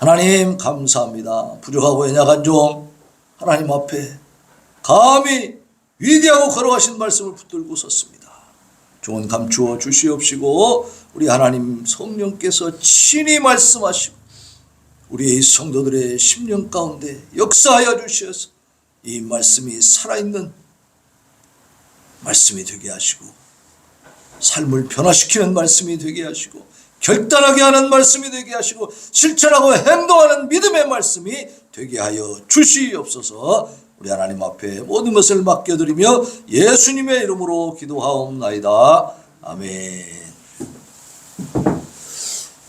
하나님 감사합니다. 부족하고 연약한 종 하나님 앞에 감히 위대하고 거룩하신 말씀을 붙들고 섰습니다. 종은 감추어 주시옵시고 우리 하나님 성령께서 친히 말씀하시고 우리의 성도들의 심령 가운데 역사하여 주시어서 이 말씀이 살아있는 말씀이 되게 하시고 삶을 변화시키는 말씀이 되게 하시고 결단하게 하는 말씀이 되게 하시고 실천하고 행동하는 믿음의 말씀이 되게 하여 주시옵소서. 우리 하나님 앞에 모든 것을 맡겨드리며 예수님의 이름으로 기도하옵나이다. 아멘.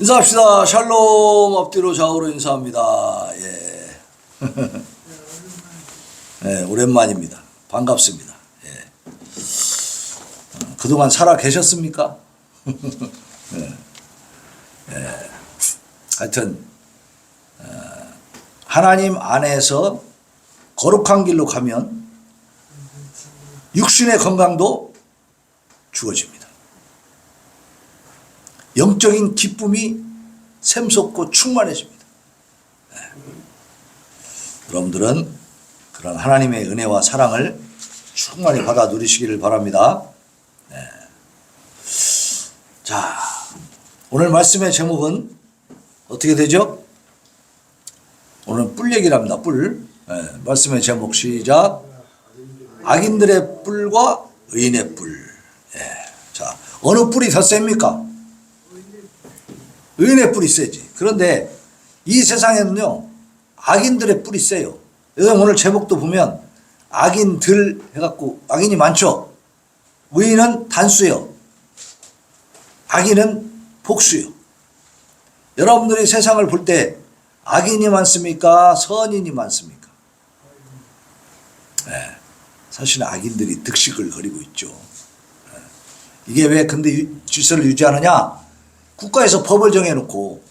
인사합시다. 샬롬. 엎드려 좌우로 인사합니다. 예. 네, 오랜만입니다. 반갑습니다. 예. 그동안 살아 계셨습니까? 예. 예. 하여튼 하나님 안에서 거룩한 길로 가면 육신의 건강도 주어집니다. 영적인 기쁨이 샘솟고 충만해집니다. 네. 여러분들은 그런 하나님의 은혜와 사랑을 충만히 받아 누리시기를 바랍니다. 네. 자, 오늘 말씀의 제목은 어떻게 되죠? 오늘 뿔 얘기를 합니다. 뿔. 네. 말씀의 제목 시작. 악인들의 뿔과 의인의 뿔. 네. 자, 어느 뿔이 더 셉니까? 의인의 뿔이 세지. 그런데 이 세상에는요, 악인들의 뿔이 세요. 여러분 오늘 제목도 보면 악인들 해갖고 악인이 많죠. 의인은 단수요. 악인은 복수요. 여러분들이 세상을 볼 때 악인이 많습니까? 선인이 많습니까? 네. 사실은 악인들이 득식을 거리고 있죠. 네. 이게 왜 근데 질서를 유지하느냐? 국가에서 법을 정해놓고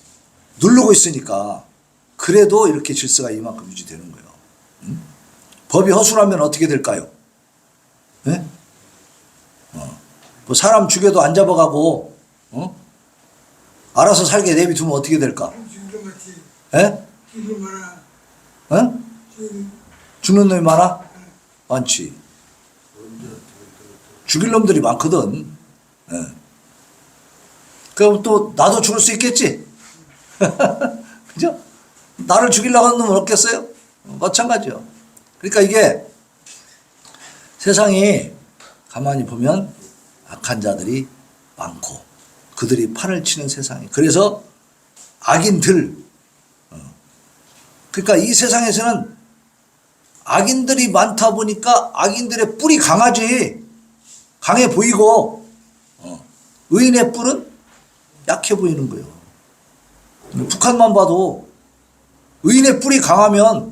누르고 있으니까 그래도 이렇게 질서가 이만큼 유지되는 거예요. 법이 허술하면 어떻게 될까요? 네? 뭐 사람 죽여도 안 잡아가고 알아서 살게 내비두면 어떻게 될까? 예? 죽는 놈이 많아? 많지. 죽일 놈들이 많거든. 예. 그럼 또 나도 죽을 수 있겠지? 그죠? 나를 죽이려고 하는 놈은 없겠어요? 마찬가지요. 그러니까 이게 세상이 가만히 보면 악한 자들이 많고 그들이 판을 치는 세상이. 그래서 악인들. 그러니까 이 세상에서는 악인들이 많다 보니까 악인들의 뿔이 강하지. 강해 보이고 의인의 뿔은 약해 보이는 거예요. 북한만 봐도 의인의 뿔이 강하면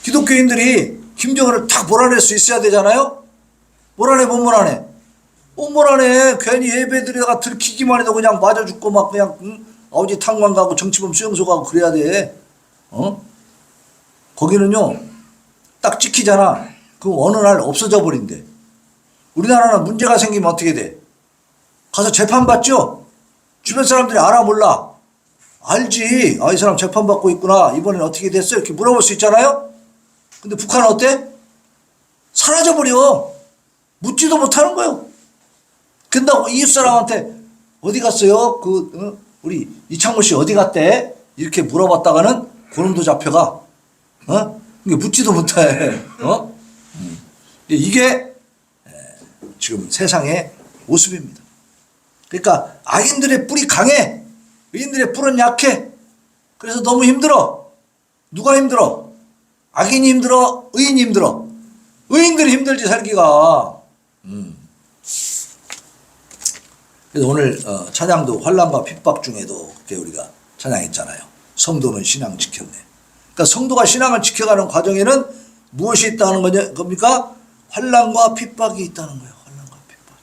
기독교인들이 김정은을 탁 몰아낼 수 있어야 되잖아요. 몰아내 못 몰아내? 못 몰아내. 괜히 예배드리다가 들키기만 해도 그냥 맞아 죽고 막 그냥 아버지 탕만 가고 정치범 수용소 가고 그래야 돼. 거기는요 딱 찍히잖아. 그럼 어느 날 없어져 버린대. 우리나라는 문제가 생기면 어떻게 돼? 가서 재판받죠? 주변 사람들이 알아 몰라? 알지. 아, 이 사람 재판받고 있구나. 이번엔 어떻게 됐어? 이렇게 물어볼 수 있잖아요. 근데 북한은 어때? 사라져버려. 묻지도 못하는 거예요. 근데 이웃 사람한테 어디 갔어요? 우리 이창호 씨 어디 갔대? 이렇게 물어봤다가는 고놈도 잡혀가. 이게 묻지도 못해. 이게 지금 세상의 모습입니다. 그러니까 악인들의 뿔이 강해. 의인들의 뿔은 약해. 그래서 너무 힘들어. 누가 힘들어? 악인이 힘들어? 의인이 힘들어? 의인들이 힘들지 살기가. 그래서 오늘 찬양도 환난과 핍박 중에도 그렇게 우리가 찬양했잖아요. 성도는 신앙 지켰네. 그러니까 성도가 신앙을 지켜가는 과정에는 무엇이 있다는 겁니까? 환난과 핍박이 있다는 거예요. 환난과 핍박.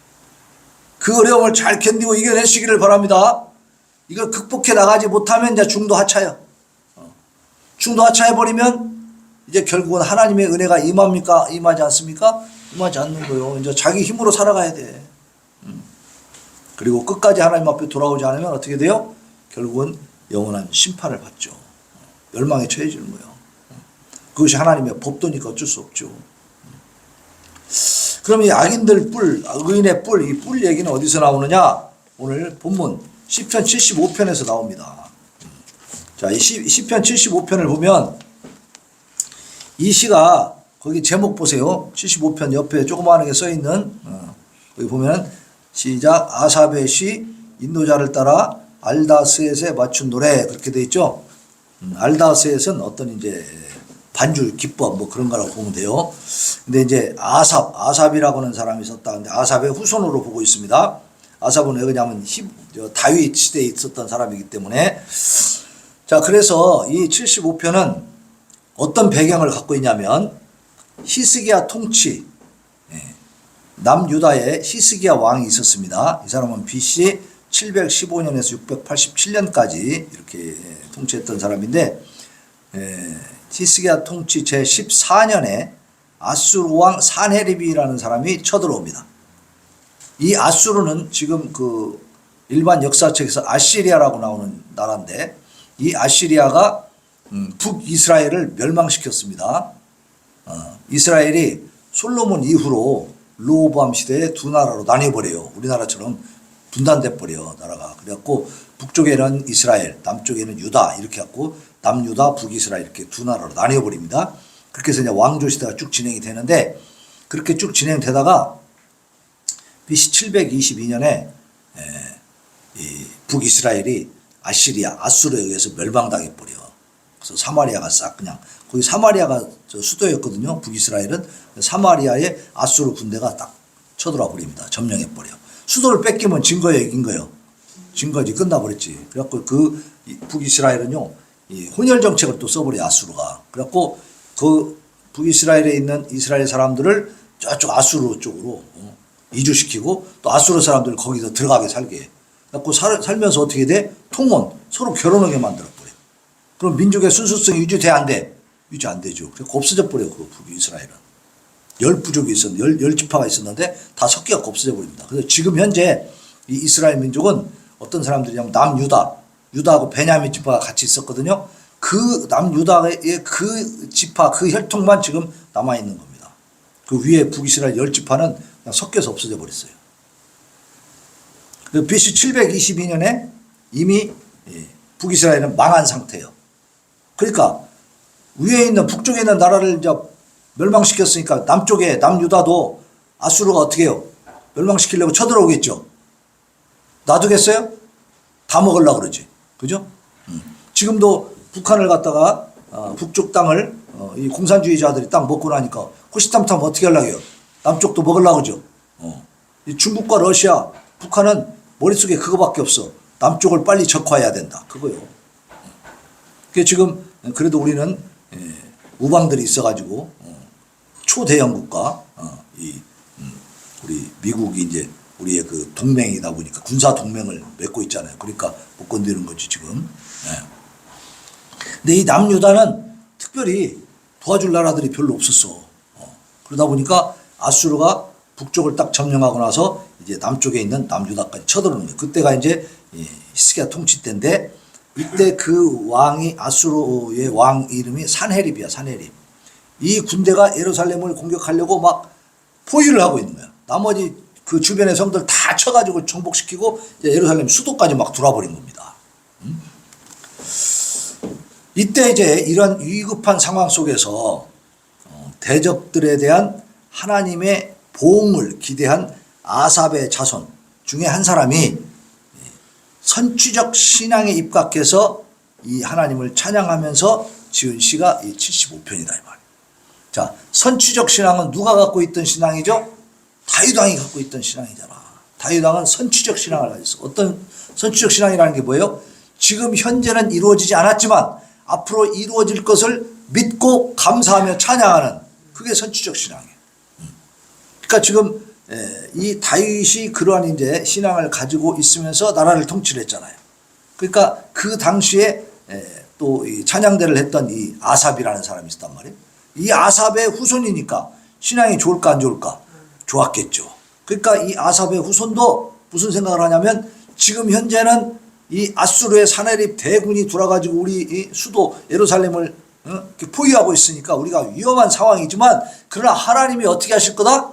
그 어려움을 잘 견디고 이겨내시기를 바랍니다. 이걸 극복해 나가지 못하면 이제 중도 하차요. 중도 하차해버리면 이제 결국은 하나님의 은혜가 임합니까? 임하지 않습니까? 임하지 않는 거예요. 이제 자기 힘으로 살아가야 돼. 그리고 끝까지 하나님 앞에 돌아오지 않으면 어떻게 돼요? 결국은 영원한 심판을 받죠. 멸망에 처해지는 거예요. 그것이 하나님의 법도니까 어쩔 수 없죠. 그럼 이 악인들 뿔, 의인의 뿔, 이 뿔 얘기는 어디서 나오느냐? 오늘 본문 시편 75편에서 나옵니다. 자, 이 시편 75편을 보면 이 시가 거기 제목 보세요. 75편 옆에 조그마하게 써 있는 거기 보면 시작 아삽의 시 인도자를 따라 알다스엣에 맞춘 노래 그렇게 돼 있죠. 알다스엣은 어떤 이제 반주 기법 뭐 그런 거라고 보면 돼요. 근데 이제 아삽이라고 하는 사람이 있었다. 근데 아삽의 후손으로 보고 있습니다. 아삽은 왜 그러냐면 다윗 시대에 있었던 사람이기 때문에. 자, 그래서 이 75편은 어떤 배경을 갖고 있냐면 히스기야 통치, 남유다에 히스기야 왕이 있었습니다. 이 사람은 BC 715년에서 687년까지 이렇게 통치했던 사람인데, 히스기야 통치 제14년에 아수르 왕 산헤립이라는 사람이 쳐들어옵니다. 이 아수르는 지금 그 일반 역사책에서 아시리아라고 나오는 나라인데, 이 아시리아가 북이스라엘을 멸망시켰습니다. 이스라엘이 솔로몬 이후로 르호보암 시대에 두 나라로 나뉘어버려요. 우리나라처럼 분단돼 버려 나라가. 그래갖고 북쪽에는 이스라엘, 남쪽에는 유다 이렇게 갖고 남유다, 북이스라엘 이렇게 두 나라로 나뉘어버립니다. 그렇게 해서 이제 왕조 시대가 쭉 진행이 되는데, 그렇게 쭉 진행되다가 BC 722년에 이 북이스라엘이 아수르에 의해서 멸망당해 버려. 그래서 사마리아가 싹 그냥, 거기 사마리아가 수도였거든요. 북이스라엘은. 사마리아에 아수르 군대가 딱 쳐들어와 버립니다. 점령해 버려. 수도를 뺏기면 진 거예요, 이긴 거예요? 진 거지, 끝나버렸지. 그래갖고 그 북이스라엘은요, 이 혼혈 정책을 또 써버려, 아수르가. 그래갖고 그 북이스라엘에 있는 이스라엘 사람들을 저쪽 아수르 쪽으로 이주시키고 또 아수르 사람들을 거기서 들어가게 살게 해. 그래갖고 살면서 어떻게 돼? 통혼, 서로 결혼하게 만들어버려. 그럼 민족의 순수성이 유지돼, 안 돼? 유지 안 되죠. 그래서 없어져 버려, 그 북이스라엘은. 10부족이 있었는데, 10지파가 있었는데 다 섞여 없어져 버립니다. 그래서 지금 현재 이 이스라엘 민족은 어떤 사람들이냐면 유다하고 베냐민 지파가 같이 있었거든요. 그 남유다의 그 지파, 그 혈통만 지금 남아있는 겁니다. 그 위에 북이스라엘 10지파는 그냥 섞여서 없어져 버렸어요. BC 722년에 이미 북이스라엘은 망한 상태예요. 그러니까 위에 있는 북쪽에 있는 나라를 이제 멸망시켰으니까 남쪽에 남유다도 아수르가 어떻게 해요? 멸망시키려고 쳐들어오겠죠. 놔두겠어요? 다 먹으려고 그러지. 그죠? 지금도 북한을 갖다가 북쪽 땅을 이 공산주의자들이 딱 먹고 나니까 호시탐탐 어떻게 하려고 해요? 남쪽도 먹으려고 그러죠. 이 중국과 러시아, 북한은 머릿속에 그거밖에 없어. 남쪽을 빨리 적화해야 된다. 그거요. 그게 지금 그래도 우리는 우방들이 있어가지고 초대형 국가, 우리 미국이 이제 우리의 그 동맹이다 보니까 군사 동맹을 맺고 있잖아요. 그러니까 못 건드리는 거지 지금. 근데 이 남유다는 특별히 도와줄 나라들이 별로 없었어. 그러다 보니까 아수르가 북쪽을 딱 점령하고 나서 이제 남쪽에 있는 남유다까지 쳐들어오는 거예요. 그때가 이제 히스기야 통치 때인데, 이때 그 왕이 아수르의 왕 이름이 산헤립이야, 산헤립. 이 군대가 예루살렘을 공격하려고 막 포위를 하고 있는 거야. 나머지 그 주변의 성들 다 쳐가지고 정복시키고 예루살렘 수도까지 막 돌아버린 겁니다. 이때 이제 이런 위급한 상황 속에서 대적들에 대한 하나님의 보응을 기대한 아삽의 자손 중에 한 사람이 선취적 신앙에 입각해서 이 하나님을 찬양하면서 지은 시가 이 75편이다 이 말이에요. 자, 선취적 신앙은 누가 갖고 있던 신앙이죠? 다윗 왕이 갖고 있던 신앙이잖아. 다윗 왕은 선취적 신앙을 가지고 있어. 어떤 선취적 신앙이라는 게 뭐예요? 지금 현재는 이루어지지 않았지만 앞으로 이루어질 것을 믿고 감사하며 찬양하는, 그게 선취적 신앙이에요. 그러니까 지금 이 다윗이 그러한 이제 신앙을 가지고 있으면서 나라를 통치를 했잖아요. 그러니까 그 당시에 또 이 찬양대를 했던 이 아삽이라는 사람이 있었단 말이에요. 이 아삽의 후손이니까 신앙이 좋을까 안 좋을까? 좋았겠죠. 그러니까 이 아삽의 후손도 무슨 생각을 하냐면 지금 현재는 이 아수르의 사내립 대군이 돌아가지고 우리 이 수도 예루살렘을 이렇게 포위하고 있으니까 우리가 위험한 상황이지만 그러나 하나님이 어떻게 하실 거다?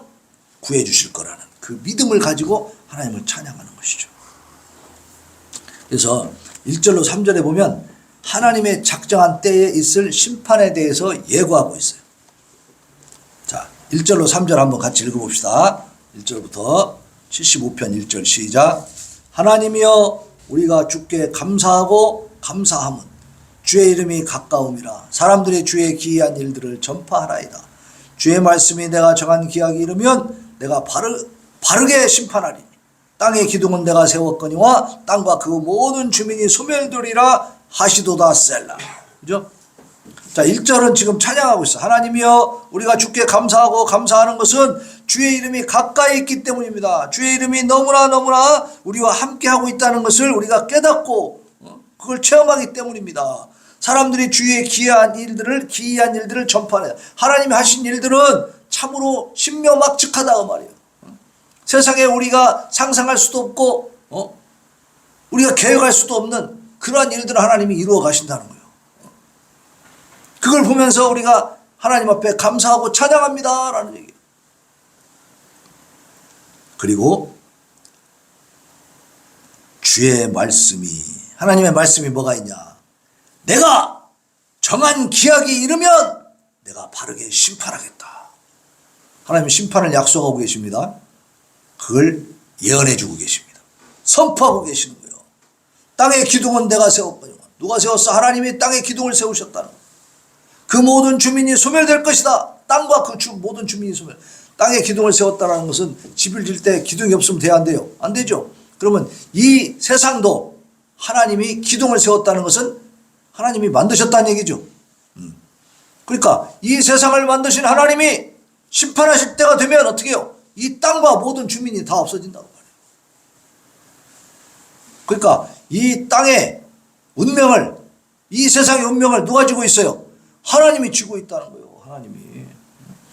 구해 주실 거라는 그 믿음을 가지고 하나님을 찬양하는 것이죠. 그래서 1절로 3절에 보면 하나님의 작정한 때에 있을 심판에 대해서 예고하고 있어요. 자, 1절로 3절 한번 같이 읽어봅시다. 1절부터 75편 1절 시작. 하나님이여 우리가 주께 감사하고 감사함은 주의 이름이 가까움이라. 사람들이 주의 기이한 일들을 전파하라이다. 주의 말씀이 내가 정한 기약이 이르면 내가 바르게 심판하리니 땅의 기둥은 내가 세웠거니와 땅과 그 모든 주민이 소멸되리라 하시도다 셀라. 그죠? 자, 1절은 지금 찬양하고 있어. 하나님이여 우리가 주께 감사하고 감사하는 것은 주의 이름이 가까이 있기 때문입니다. 주의 이름이 너무나 우리와 함께하고 있다는 것을 우리가 깨닫고 그걸 체험하기 때문입니다. 사람들이 주의 기이한 일들을 전파해요. 하나님이 하신 일들은 참으로 신묘막측하다 그 말이에요. 세상에 우리가 상상할 수도 없고 우리가 계획할 수도 없는 그러한 일들을 하나님이 이루어 가신다는 거예요. 그걸 보면서 우리가 하나님 앞에 감사하고 찬양합니다 라는 얘기예요. 그리고 주의 말씀이, 하나님의 말씀이 뭐가 있냐? 내가 정한 기약이 이르면 내가 바르게 심판하겠다. 하나님은 심판을 약속하고 계십니다. 그걸 예언해 주고 계십니다. 선포하고 계시는 거예요. 땅의 기둥은 내가 세웠거니와. 누가 세웠어? 하나님이 땅의 기둥을 세우셨다는 거예요. 그 모든 주민이 소멸될 것이다. 땅과 그 모든 주민이 소멸. 땅에 기둥을 세웠다는 것은 집을 질 때 기둥이 없으면 돼야 안 돼요? 안 되죠. 그러면 이 세상도 하나님이 기둥을 세웠다는 것은 하나님이 만드셨다는 얘기죠. 그러니까 이 세상을 만드신 하나님이 심판하실 때가 되면 어떻게 해요? 이 땅과 모든 주민이 다 없어진다고 말해요. 그러니까 이 땅의 운명을, 이 세상의 운명을 누가 쥐고 있어요? 하나님이 쥐고 있다는 거예요.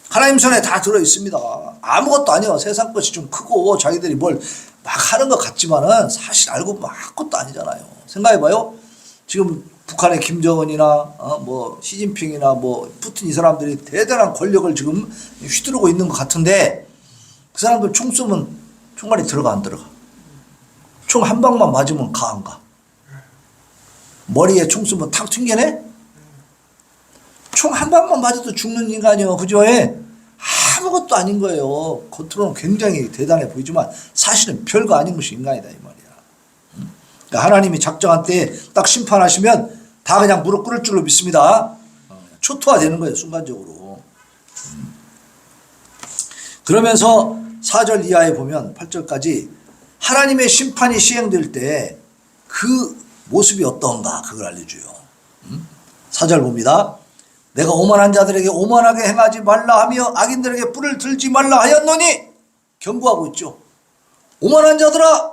하나님 손에 다 들어있습니다. 아무것도 아니에요. 세상 것이 좀 크고 자기들이 뭘 막 하는 것 같지만은 사실 알고 보면 아무것도 아니잖아요. 생각해봐요. 지금 북한의 김정은이나 뭐 시진핑이나 뭐 푸틴 이 사람들이 대단한 권력을 지금 휘두르고 있는 것 같은데 그 사람들 총 쏘면 총알이 들어가 안 들어가? 총 한 방만 맞으면 가 안 가? 머리에 총 쏘면 탁 튕겨내? 총 한 방만 맞아도 죽는 인간이요. 그죠? 아무것도 아닌 거예요. 겉으로는 굉장히 대단해 보이지만 사실은 별거 아닌 것이 인간이다 이 말이야. 그러니까 하나님이 작정한 때에 딱 심판하시면 다 그냥 무릎 꿇을 줄로 믿습니다. 초토화되는 거예요. 순간적으로. 그러면서 4절 이하에 보면 8절까지 하나님의 심판이 시행될 때 그 모습이 어떤가 그걸 알려줘요. 4절 봅니다. 내가 오만한 자들에게 오만하게 행하지 말라 하며 악인들에게 뿔을 들지 말라 하였노니 경고하고 있죠. 오만한 자들아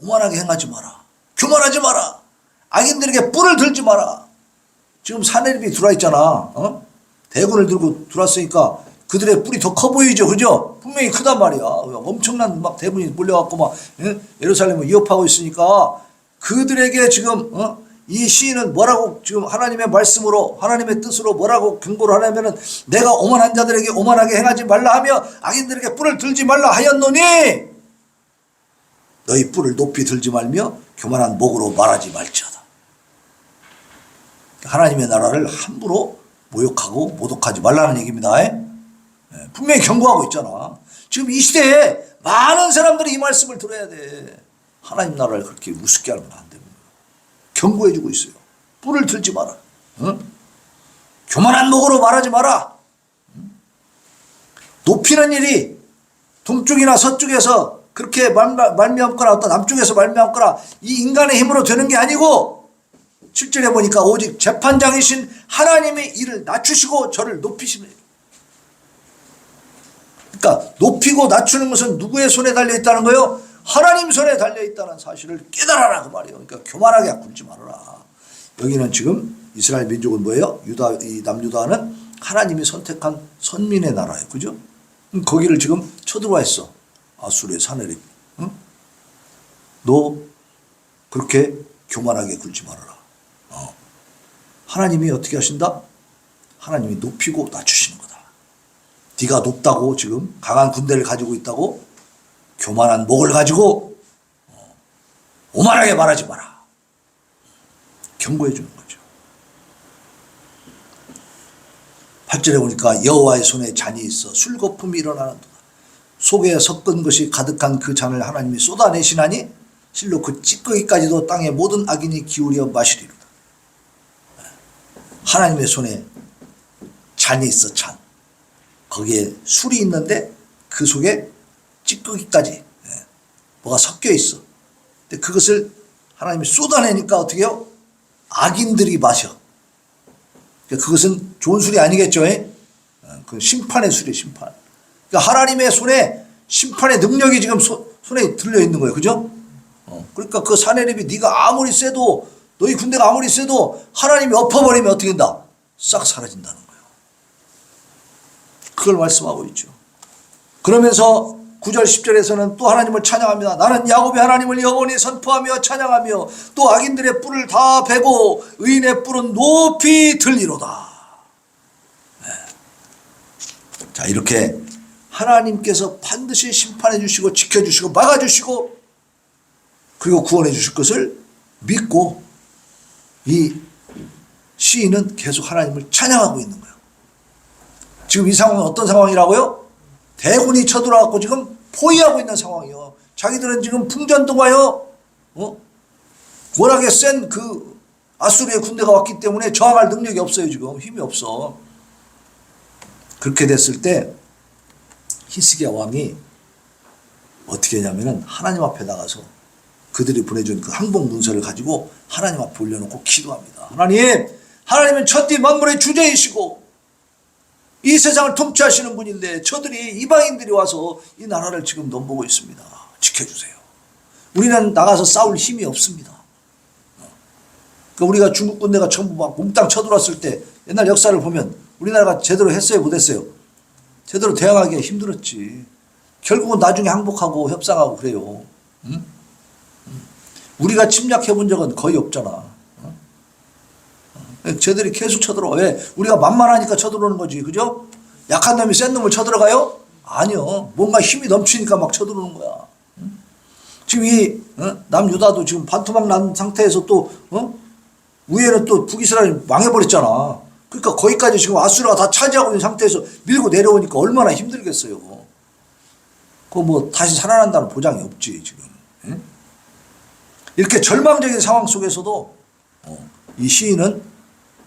오만하게 행하지 마라. 교만하지 마라. 악인들에게 뿔을 들지 마라. 지금 사내립이 들어와 있잖아. 대군을 들고 들어왔으니까 그들의 뿔이 더 커 보이죠. 그죠? 분명히 크단 말이야. 엄청난 막 대군이 몰려갖고 막 예루살렘을 위협하고 있으니까 그들에게 지금 이 시인은 뭐라고 지금 하나님의 말씀으로 하나님의 뜻으로 뭐라고 경고를 하냐면은 내가 오만한 자들에게 오만하게 행하지 말라 하며 악인들에게 뿔을 들지 말라 하였노니 너희 뿔을 높이 들지 말며 교만한 목으로 말하지 말지어다. 하나님의 나라를 함부로 모욕하고 모독하지 말라는 얘기입니다. 분명히 경고하고 있잖아. 지금 이 시대에 많은 사람들이 이 말씀을 들어야 돼. 하나님 나라를 그렇게 우습게 하면 안 됩니다. 경고해주고 있어요. 뿔을 들지 마라. 교만한 목으로 말하지 마라. 높이는 일이 동쪽이나 서쪽에서 그렇게 말미암거나 어떤 남쪽에서 말미암거나 이 인간의 힘으로 되는 게 아니고 7절에 보니까 오직 재판장이신 하나님이 이를 낮추시고 저를 높이시는. 그러니까 높이고 낮추는 것은 누구의 손에 달려있다는 거예요? 하나님 손에 달려있다는 사실을 깨달아라 그 말이에요. 그러니까 교만하게 굴지 말아라. 여기는 지금 이스라엘 민족은 뭐예요? 이 남유다는 하나님이 선택한 선민의 나라예요. 그죠? 거기를 지금 쳐들어와 있어. 아수르의 사내립. 너 그렇게 교만하게 굴지 말아라. 하나님이 어떻게 하신다? 하나님이 높이고 낮추시는 거다. 네가 높다고 지금 강한 군대를 가지고 있다고 교만한 목을 가지고 오만하게 말하지 마라. 경고해 주는 거죠. 8절에 보니까 여호와의 손에 잔이 있어 술거품이 일어나는도다. 속에 섞은 것이 가득한 그 잔을 하나님이 쏟아내시나니 실로 그 찌꺼기까지도 땅의 모든 악인이 기울여 마시리로다. 하나님의 손에 잔이 있어, 잔. 거기에 술이 있는데 그 속에 찌꺼기까지 뭐가 섞여 있어. 근데 그것을 하나님이 쏟아내니까 어떻게 해요? 악인들이 마셔. 그것은 좋은 술이 아니겠죠? 그 심판의 술이에요, 심판. 그러니까 하나님의 손에 심판의 능력이 지금 손에 들려 있는 거예요. 그죠? 그러니까 그 사내립이 네가 아무리 세도 너희 군대가 아무리 세도 하나님이 엎어버리면 어떻게 된다? 싹 사라진다는 거예요. 그걸 말씀하고 있죠. 그러면서 9절 10절에서는 또 하나님을 찬양합니다. 나는 야곱의 하나님을 영원히 선포하며 찬양하며 또 악인들의 뿔을 다 베고 의인의 뿔은 높이 들리로다. 네. 자, 이렇게 하나님께서 반드시 심판해 주시고 지켜주시고 막아주시고 그리고 구원해 주실 것을 믿고 이 시인은 계속 하나님을 찬양하고 있는 거예요. 지금 이 상황은 어떤 상황이라고요? 대군이 쳐들어왔고 지금 포위하고 있는 상황이요. 자기들은 지금 풍전등화요. 워낙에 센 그 아수르의 군대가 왔기 때문에 저항할 능력이 없어요. 지금 힘이 없어. 그렇게 됐을 때 히스기야 왕이 어떻게 하냐면은 하나님 앞에 나가서 그들이 보내준 그 항복 문서를 가지고 하나님 앞에 올려놓고 기도합니다. 하나님은 천지 만물의 주제이시고 이 세상을 통치하시는 분인데 저들이 이방인들이 와서 이 나라를 지금 넘보고 있습니다. 지켜주세요. 우리는 나가서 싸울 힘이 없습니다. 그러니까 우리가 중국 군대가 전부 막 몽땅 쳐들어왔을 때 옛날 역사를 보면 우리나라가 제대로 했어요? 못했어요? 제대로 대항하기가 힘들었지. 결국은 나중에 항복하고 협상하고 그래요. 응? 우리가 침략해 본 적은 거의 없잖아. 쟤들이 계속 쳐들어와. 왜? 우리가 만만하니까 쳐들어오는 거지. 그죠? 약한 놈이 센 놈을 쳐들어가요? 아니요. 뭔가 힘이 넘치니까 막 쳐들어오는 거야. 지금 이 남유다도 지금 반토막 난 상태에서 또 위에는 또 북이스라엘이 망해버렸잖아. 그러니까 거기까지 지금 아수르가 다 차지하고 있는 상태에서 밀고 내려오니까 얼마나 힘들겠어요. 그거 뭐 다시 살아난다는 보장이 없지 지금. 이렇게 절망적인 상황 속에서도 이 시인은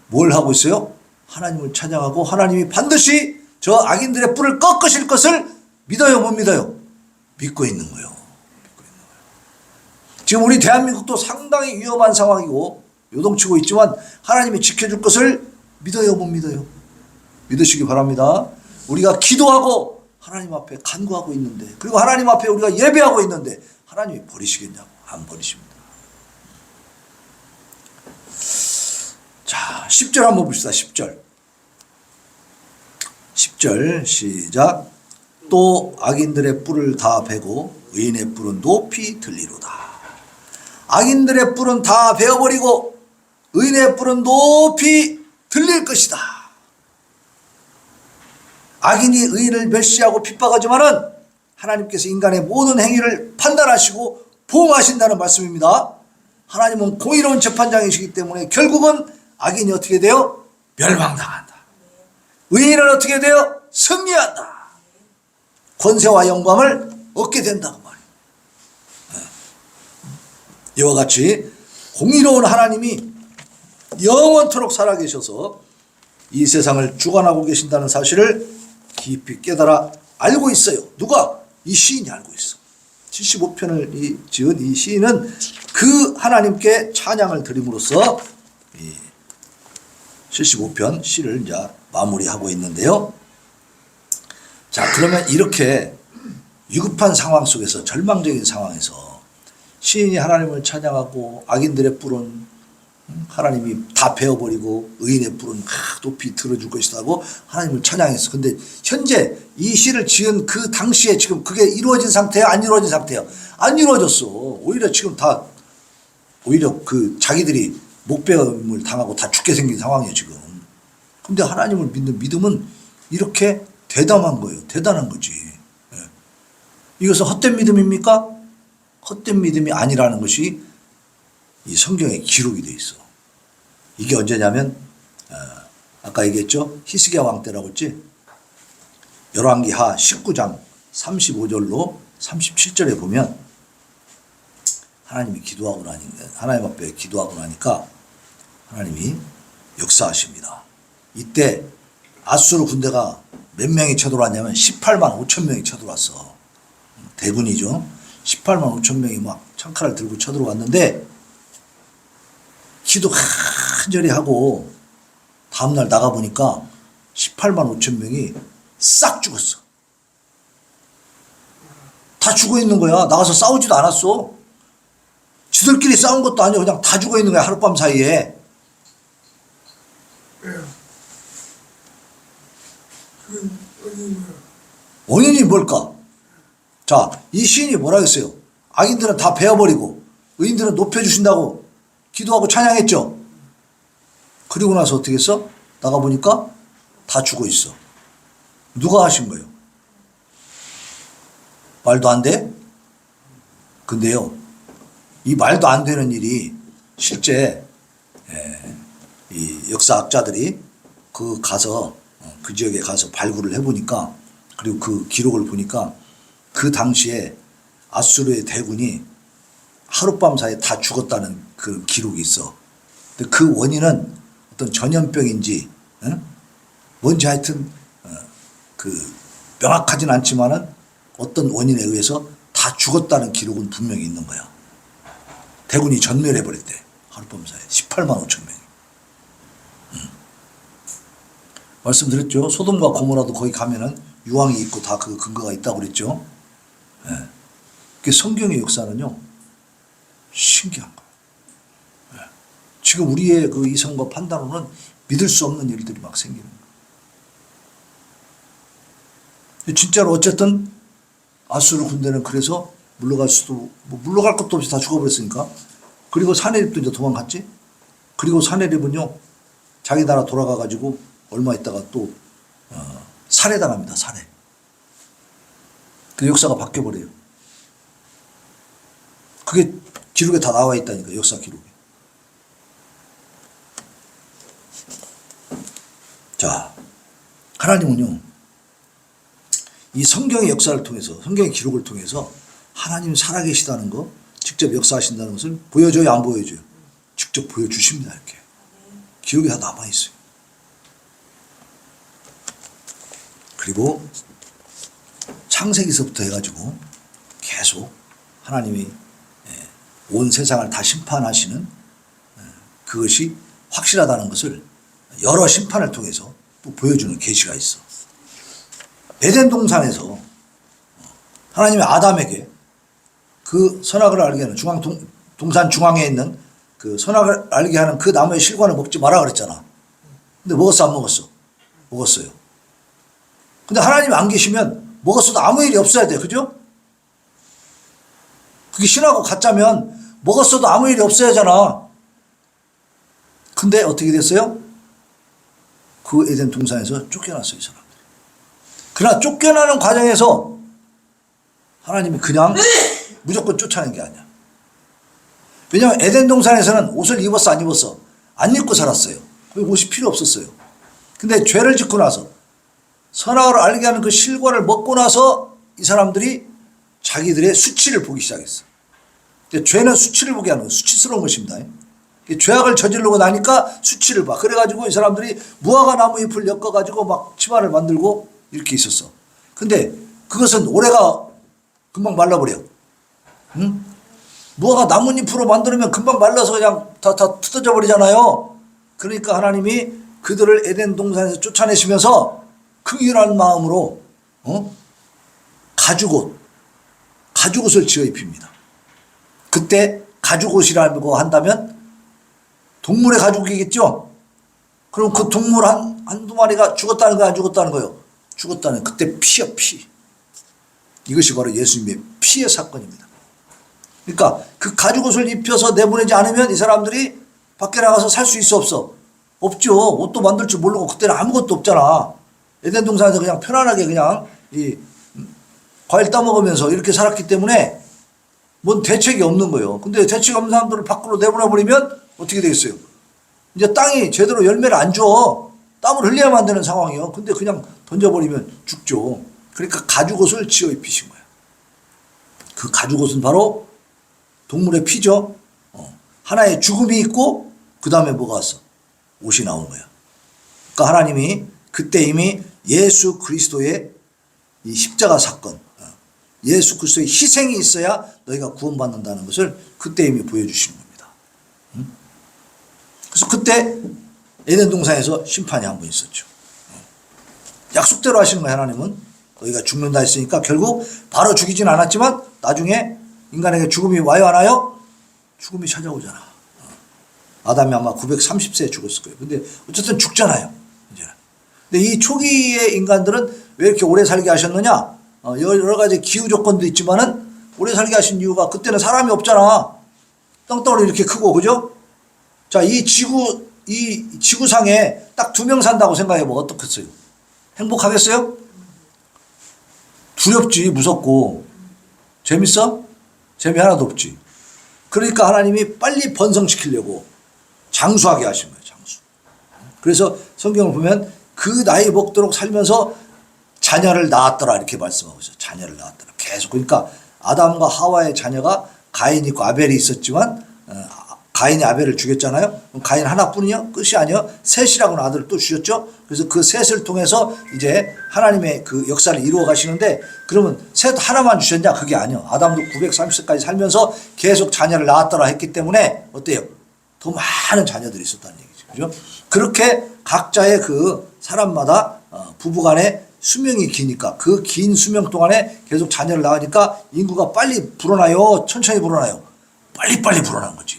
뭘 하고 있어요? 하나님을 찬양하고 하나님이 반드시 저 악인들의 뿔을 꺾으실 것을 믿어요, 못 믿어요? 믿고 있는 거예요. 지금 우리 대한민국도 상당히 위험한 상황이고 요동치고 있지만 하나님이 지켜줄 것을 믿어요, 못 믿어요? 믿으시기 바랍니다. 우리가 기도하고 하나님 앞에 간구하고 있는데 그리고 하나님 앞에 우리가 예배하고 있는데 하나님이 버리시겠냐고. 안 버리십니다. 자, 10절 한번 봅시다. 10절. 10절 시작. 또 악인들의 뿔을 다 베고 의인의 뿔은 높이 들리로다. 악인들의 뿔은 다 베어버리고 의인의 뿔은 높이 들릴 것이다. 악인이 의인을 멸시하고 핍박하지만은 하나님께서 인간의 모든 행위를 판단하시고 보응하신다는 말씀입니다. 하나님은 공의로운 재판장이시기 때문에 결국은 악인이 어떻게 돼요? 멸망당한다. 의인은 어떻게 돼요? 승리한다. 권세와 영광을 얻게 된다고 말이에요. 이와 같이 공의로운 하나님이 영원토록 살아계셔서 이 세상을 주관하고 계신다는 사실을 깊이 깨달아 알고 있어요. 누가? 이 시인이 알고 있어. 75편을 지은 이 시인은 그 하나님께 찬양을 드림으로써 75편 시를 이제 마무리하고 있는데요. 자, 그러면 이렇게 위급한 상황 속에서 절망적인 상황에서 시인이 하나님을 찬양하고 악인들의 뿔은 하나님이 다 베어버리고 의인의 뿔은 높이 들어줄 것이라고 하나님을 찬양했어. 근데 현재 이 시를 지은 그 당시에 지금 그게 이루어진 상태야? 안 이루어진 상태야? 안 이루어졌어. 오히려 지금 다 오히려 그 자기들이 목배임을 당하고 다 죽게 생긴 상황이에요 지금. 근데 하나님을 믿는 믿음은 이렇게 대담한 거예요. 대단한 거지. 예. 이것은 헛된 믿음입니까? 헛된 믿음이 아니라는 것이 이 성경에 기록이 돼 있어. 이게 언제냐면 아까 얘기했죠. 히스기야 왕 때라고 했지. 열왕기하 19장 35절로 37절에 보면 하나님이 기도하고 나니까 하나님 앞에 기도하고 나니까 하나님이 역사하십니다. 이때 아수르 군대가 몇 명이 쳐들어왔냐면 18만 5천 명이 쳐들어왔어. 대군이죠. 18만 5천 명이 막 창칼을 들고 쳐들어왔는데 기도 간절히 하고 다음날 나가보니까 18만 5천 명이 싹 죽었어. 다 죽어 있는 거야. 나가서 싸우지도 않았어. 지들끼리 싸운 것도 아니고 그냥 다 죽어 있는 거야. 하룻밤 사이에. 원인이 뭘까? 자, 이 시인이 뭐라 했어요? 악인들은 다 베어버리고 의인들은 높여주신다고 기도하고 찬양했죠. 그리고 나서 어떻게 했어? 나가보니까 다 죽어 있어. 누가 하신 거예요? 말도 안 돼? 근데요, 이 말도 안 되는 일이 실제 이 역사학자들이 그 지역에 가서 발굴을 해보니까, 그리고 그 기록을 보니까 그 당시에 아수르의 대군이 하룻밤 사이에 다 죽었다는 그 기록이 있어. 근데 그 원인은 어떤 전염병인지 뭔지 하여튼 그 명확하진 않지만은 어떤 원인에 의해서 다 죽었다는 기록은 분명히 있는 거야. 대군이 전멸해버렸대. 하룻밤 사이에 18만 5천 명이. 말씀드렸죠. 소돔과 고모라도 거기 가면은 유황이 있고 다 그 근거가 있다고 그랬죠. 예. 그 성경의 역사는요, 신기한 거예요. 예. 지금 우리의 그 이성과 판단으로는 믿을 수 없는 일들이 막 생기는 거예요. 진짜로 어쨌든 아수르 군대는 그래서 물러갈 것도 없이 다 죽어버렸으니까. 그리고 사내립도 이제 도망갔지. 그리고 사내립은요, 자기 나라 돌아가가지고 얼마 있다가 또 살해당합니다. 살해. 그 역사가 바뀌어버려요. 그게 기록에 다 나와 있다니까. 역사 기록에. 자, 하나님은요, 이 성경의 역사를 통해서, 성경의 기록을 통해서 하나님이 살아계시다는 거, 직접 역사하신다는 것을 보여줘요, 안 보여줘요? 직접 보여주십니다. 이렇게 기록이 다 남아있어요. 그리고 창세기서부터 해가지고 계속 하나님이 온 세상을 다 심판하시는 그것이 확실하다는 것을 여러 심판을 통해서 또 보여주는 계시가 있어. 에덴 동산에서 하나님이 아담에게 그 선악을 알게 하는 동산 중앙에 있는 그 선악을 알게 하는 그 나무의 실과를 먹지 마라 그랬잖아. 근데 먹었어, 안 먹었어? 먹었어요. 근데 하나님이 안 계시면 먹었어도 아무 일이 없어야 돼. 그죠? 그게 신하고 가짜면 먹었어도 아무 일이 없어야 하잖아. 근데 어떻게 됐어요? 그 에덴 동산에서 쫓겨났어요, 이 사람들. 그러나 쫓겨나는 과정에서 하나님이 그냥 무조건 쫓아낸 게 아니야. 왜냐하면 에덴 동산에서는 옷을 입었어, 안 입었어? 안 입고 살았어요. 옷이 필요 없었어요. 근데 죄를 짓고 나서 선악을 알게 하는 그 실과를 먹고 나서 이 사람들이 자기들의 수치를 보기 시작했어. 죄는 수치를 보게 하는 거예요. 수치스러운 것입니다. 죄악을 저지르고 나니까 수치를 봐. 그래가지고 이 사람들이 무화과 나무 잎을 엮어가지고 막 치마를 만들고 이렇게 있었어. 근데 그것은 올해가 금방 말라버려. 응? 무화과 나뭇잎으로 만들면 금방 말라서 그냥 다 뜯어져 버리잖아요. 그러니까 하나님이 그들을 에덴 동산에서 쫓아내시면서 긍휼한 마음으로 가죽옷을 지어 입힙니다. 그때 가죽옷이라고 한다면 동물의 가죽이겠죠? 그럼 그 동물 한두 마리가 죽었다는 거야, 안 죽었다는 거예요? 죽었다는, 그때 피야, 피. 이것이 바로 예수님의 피의 사건입니다. 그러니까 그 가죽옷을 입혀서 내보내지 않으면 이 사람들이 밖에 나가서 살 수 있어 없어? 없죠. 옷도 만들 줄 모르고 그때는 아무것도 없잖아. 에덴 동산에서 그냥 편안하게 그냥 이 과일 따먹으면서 이렇게 살았기 때문에 뭔 대책이 없는 거예요. 근데 대책이 없는 사람들을 밖으로 내보내버리면 어떻게 되겠어요? 이제 땅이 제대로 열매를 안 줘. 땀을 흘려야만 되는 상황이에요. 근데 그냥 던져버리면 죽죠. 그러니까 가죽옷을 지어 입히신 거예요. 그 가죽옷은 바로 동물의 피죠. 하나의 죽음이 있고 그 다음에 뭐가 왔어? 옷이 나온 거야. 그러니까 하나님이 그때 이미 예수 그리스도의 이 십자가 사건, 예수 그리스도의 희생이 있어야 너희가 구원받는다는 것을 그때 이미 보여주시는 겁니다. 그래서 그때 에덴 동산에서 심판이 한 번 있었죠. 약속대로 하시는 거예요. 하나님은 너희가 죽는다 했으니까 결국 바로 죽이진 않았지만 나중에 인간에게 죽음이 와요 안 와요? 죽음이 찾아오잖아. 아담이 아마 930세에 죽었을 거예요. 근데 어쨌든 죽잖아요. 이제는. 근데 이 초기의 인간들은 왜 이렇게 오래 살게 하셨느냐? 여러 가지 기후 조건도 있지만은 오래 살게 하신 이유가 그때는 사람이 없잖아. 땅덩어리 이렇게 크고, 그죠? 자, 이 지구상에 딱 2명 산다고 생각해봐. 어떻겠어요? 행복하겠어요? 두렵지, 무섭고. 재밌어? 재미 하나도 없지. 그러니까 하나님이 빨리 번성시키려고 장수하게 하신 거예요, 장수. 그래서 성경을 보면 그 나이 먹도록 살면서 자녀를 낳았더라 이렇게 말씀하고 있어요. 자녀를 낳았더라. 계속. 그러니까 아담과 하와의 자녀가 가인이 있고 아벨이 있었지만 가인이 아벨을 죽였잖아요. 그럼 가인 하나뿐이요? 끝이 아니요. 셋이라고 하는 아들을 또 주셨죠. 그래서 그 셋을 통해서 이제 하나님의 그 역사를 이루어 가시는데 그러면 셋 하나만 주셨냐? 그게 아니요. 아담도 930세까지 살면서 계속 자녀를 낳았더라 했기 때문에 어때요? 더 많은 자녀들이 있었다는 얘기죠. 그죠? 그렇게 각자의 그 사람마다 부부간의 수명이 기니까 그 긴 수명 동안에 계속 자녀를 낳으니까 인구가 빨리 불어나요? 천천히 불어나요? 빨리빨리 불어난 거지.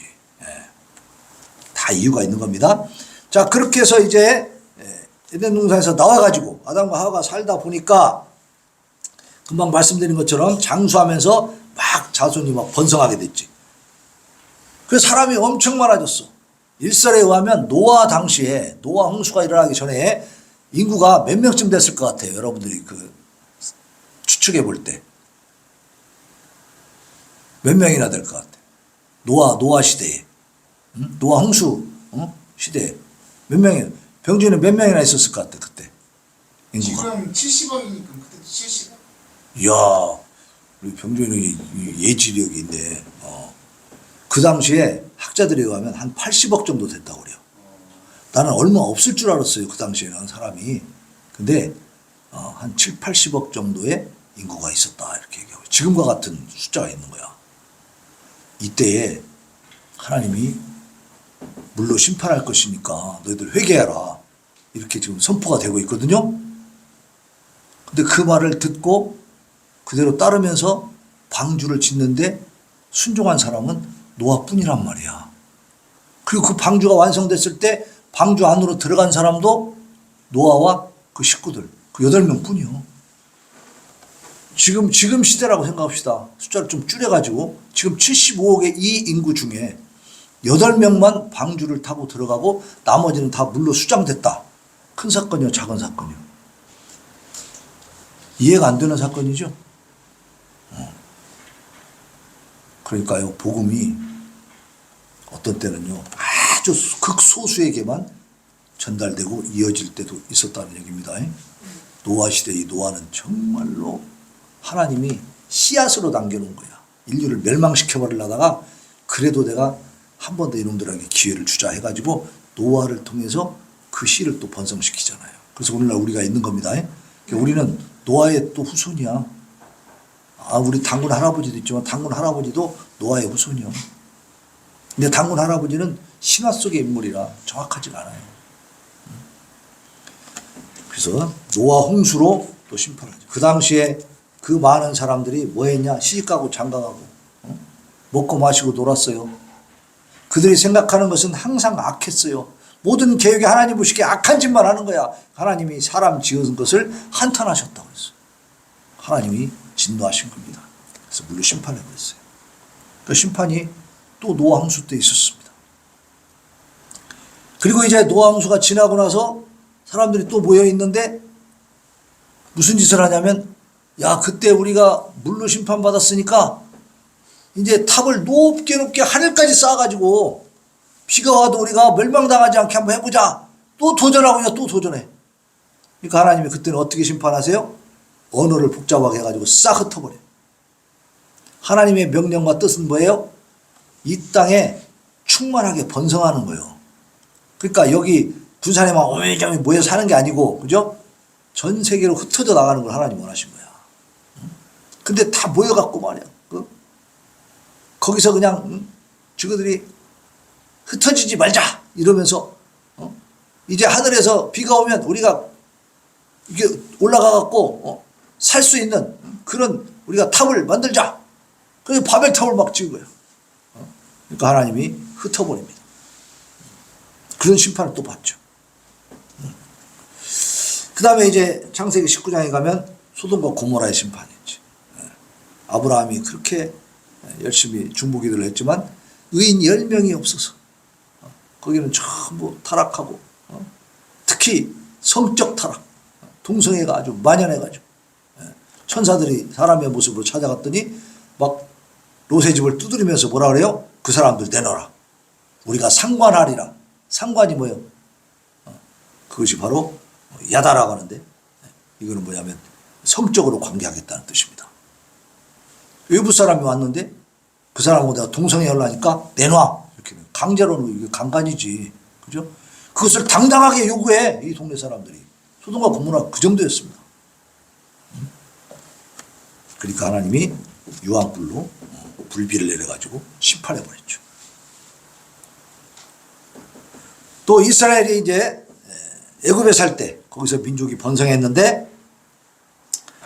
다 이유가 있는 겁니다. 자, 그렇게 해서 이제 에덴 동산에서 나와가지고 아담과 하와가 살다 보니까 금방 말씀드린 것처럼 장수하면서 막 자손이 막 번성하게 됐지. 그래서 사람이 엄청 많아졌어. 일설에 의하면 노아 당시에 노아 홍수가 일어나기 전에 인구가 몇 명쯤 됐을 것 같아요. 여러분들이 그 추측해 볼 때. 몇 명이나 될 것 같아요. 노아 시대에. 노아 홍수 시대에. 몇 명이에요? 병준이는 몇 명이나 있었을 것 같아 그때. 인구가. 지금 70억이니까 그때 70억? 이야, 우리 병준이 예지력이 있네. 그 당시에 학자들에 의하면 한 80억 정도 됐다고 그래요. 나는 얼마 없을 줄 알았어요. 그 당시에는 사람이. 근데 한 7, 80억 정도의 인구가 있었다 이렇게 얘기하고 지금과 같은 숫자가 있는 거야. 이때에 하나님이 물로 심판할 것이니까 너희들 회개하라 이렇게 지금 선포가 되고 있거든요. 근데 그 말을 듣고 그대로 따르면서 방주를 짓는데 순종한 사람은 노아뿐이란 말이야. 그리고 그 방주가 완성됐을 때 방주 안으로 들어간 사람도 노아와 그 식구들 그 8명 뿐이요. 지금 시대라고 생각합시다. 숫자를 좀 줄여가지고 지금 75억의 이 인구 중에 8명만 방주를 타고 들어가고 나머지는 다 물로 수장됐다. 큰 사건이요, 작은 사건이요. 이해가 안 되는 사건이죠. 그러니까요, 복음이 어떤 때는요, 아주 극소수에게만 전달되고 이어질 때도 있었다는 얘기입니다. 노아 시대의 노아는 정말로 하나님이 씨앗으로 남겨놓은 거야. 인류를 멸망시켜버리려다가 그래도 내가 한 번 더 이놈들에게 기회를 주자 해가지고 노아를 통해서 그 씨를 또 번성시키잖아요. 그래서 오늘날 우리가 있는 겁니다. 우리는 노아의 또 후손이야. 우리 당군 할아버지도 있지만 당군 할아버지도 노아의 후손이요. 근데 당군 할아버지는 신화 속의 인물이라 정확하지가 않아요. 그래서 노아 홍수로 또 심판을 하죠. 그 당시에 그 많은 사람들이 뭐 했냐? 시집가고 장가가고 먹고 마시고 놀았어요. 그들이 생각하는 것은 항상 악했어요. 모든 계획이 하나님 보시기에 악한 짓만 하는 거야. 하나님이 사람 지은 것을 한탄하셨다고 그랬어요. 하나님이 진노하신 겁니다. 그래서 물로 심판해 버렸어요. 그 심판이 또 노아 홍수 때 있었습니다. 그리고 이제 노아 홍수가 지나고 나서 사람들이 또 모여 있는데 무슨 짓을 하냐면, 야, 그때 우리가 물로 심판받았으니까 이제 탑을 높게 높게 하늘까지 쌓아가지고 비가 와도 우리가 멸망당하지 않게 한번 해보자. 또 도전하고 또 도전해. 그러니까 하나님이 그때는 어떻게 심판하세요? 언어를 복잡하게 해가지고 싹 흩어버려. 하나님의 명령과 뜻은 뭐예요? 이 땅에 충만하게 번성하는 거예요. 그러니까 여기 군산에만 오밀조밀 모여 사는 게 아니고, 그죠? 전 세계로 흩어져 나가는 걸 하나님 원하신 거야. 근데 다 모여갖고 말이야. 거기서 그냥 저들이 흩어지지 말자 이러면서 이제 하늘에서 비가 오면 우리가 이게 올라가갖고 살 수 있는 그런 우리가 탑을 만들자. 그래서 바벨탑을 막 지은 거예요. 그러니까 하나님이 흩어버립니다. 그런 심판을 또 받죠. 그 다음에 이제 창세기 19장에 가면 소돔과 고모라의 심판이지. 아브라함이 그렇게 열심히 중보기도를 했지만 의인 10명이 없어서 거기는 전부 타락하고, 특히 성적 타락, 동성애가 아주 만연해가지고 천사들이 사람의 모습으로 찾아갔더니 막 롯의 집을 두드리면서 뭐라 그래요? 그 사람들 내놔라. 우리가 상관하리라. 상관이 뭐예요? 그것이 바로 야다라고 하는데, 이거는 뭐냐면 성적으로 관계하겠다는 뜻입니다. 외부 사람이 왔는데 그 사람하고 내가 동성애 하려니까 내놔. 이렇게 강제로는 이게 강간이지. 그죠? 그것을 당당하게 요구해. 이 동네 사람들이. 소돔과 고모라 그 정도였습니다. 그러니까 하나님이 유황불로 불비를 내려가지고 심판해버렸죠. 또 이스라엘이 이제 애굽에 살 때 거기서 민족이 번성했는데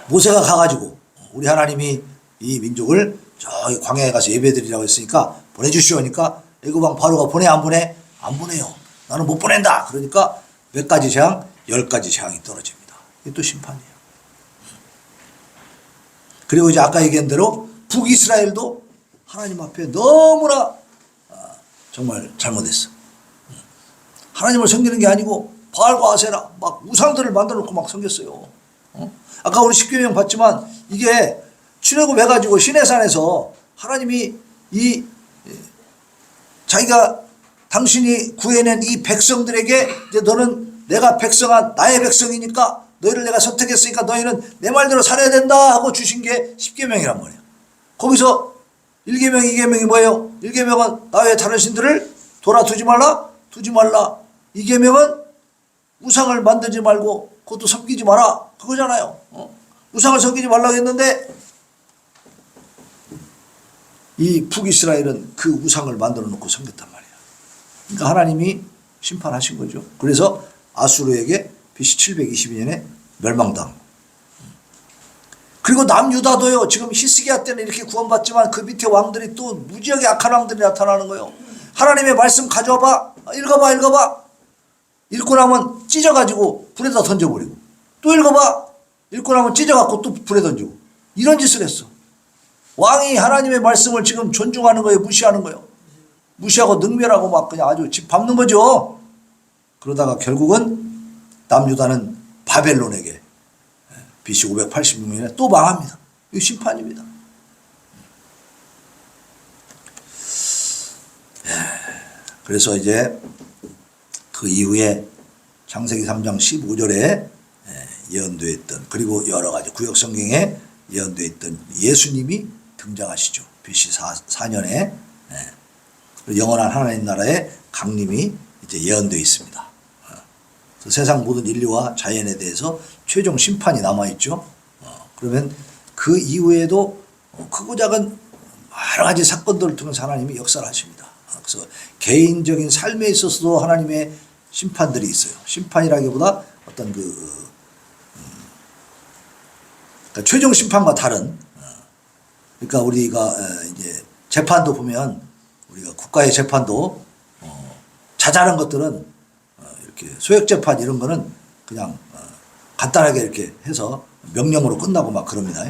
모세가 가가지고 우리 하나님이 이 민족을 저기 광야에 가서 예배드리라고 했으니까 보내주시오 하니까 애굽왕 바로가 보내 안 보내? 안 보내요. 나는 못 보낸다. 그러니까 몇 가지 재앙? 10가지 재앙이 떨어집니다. 이게 또 심판이에요. 그리고 이제 아까 얘기한 대로 북이스라엘도 하나님 앞에 너무나 정말 잘못했어. 하나님을 섬기는 게 아니고 바알과 아세라 막 우상들을 만들어 놓고 막 섬겼어요. 아까 우리 십계명 봤지만 이게 출애굽해가지고 시내산에서 하나님이 이 자기가 당신이 구해낸 이 백성들에게 이제 너는 내가 백성한 나의 백성이니까 너희를 내가 선택했으니까 너희는 내 말대로 살아야 된다 하고 주신 게 십계명이란 말이에요. 거기서 1계명, 2계명이 뭐예요? 1계명은 나 외에 다른 신들을 돌아두지 말라, 두지 말라. 2계명은 우상을 만들지 말고 그것도 섬기지 마라. 그거잖아요. 우상을 섬기지 말라고 했는데 이 북이스라엘은 그 우상을 만들어 놓고 섬겼단 말이에요. 그러니까 하나님이 심판하신 거죠. 그래서 아수르에게 BC 722년에 멸망당. 그리고 남유다도요. 지금 히스기야 때는 이렇게 구원받지만 그 밑에 왕들이 또 무지하게 악한 왕들이 나타나는 거예요. 하나님의 말씀 가져와봐. 읽어봐. 읽고 나면 찢어가지고 불에다 던져버리고 또 읽어봐. 읽고 나면 찢어갖고 또 불에 던지고 이런 짓을 했어. 왕이 하나님의 말씀을 지금 존중하는 거예요? 무시하는 거예요? 무시하고 능멸하고 막 그냥 아주 집 밟는 거죠. 그러다가 결국은 남유다는 바벨론에게 BC 586년에 또 망합니다. 이거 심판입니다. 그래서 이제 그 이후에 창세기 3장 15절에 예언되었던 그리고 여러 가지 구약 성경에 예언되었던 예수님이 등장하시죠. BC 4년에 영원한 하나님 나라의 강림이 이제 예언되어 있습니다. 세상 모든 인류와 자연에 대해서 최종 심판이 남아있죠. 그러면 그 이후에도 크고 작은 여러 가지 사건들을 통해서 하나님이 역사를 하십니다. 그래서 개인적인 삶에 있어서도 하나님의 심판들이 있어요. 심판이라기보다 어떤 그러니까 최종 심판과 다른, 그러니까 우리가 이제 재판도 보면 우리가 국가의 재판도 자잘한 것들은 이렇게 소액재판 이런 거는 그냥 간단하게 이렇게 해서 명령으로 끝나고 막 그럽니다.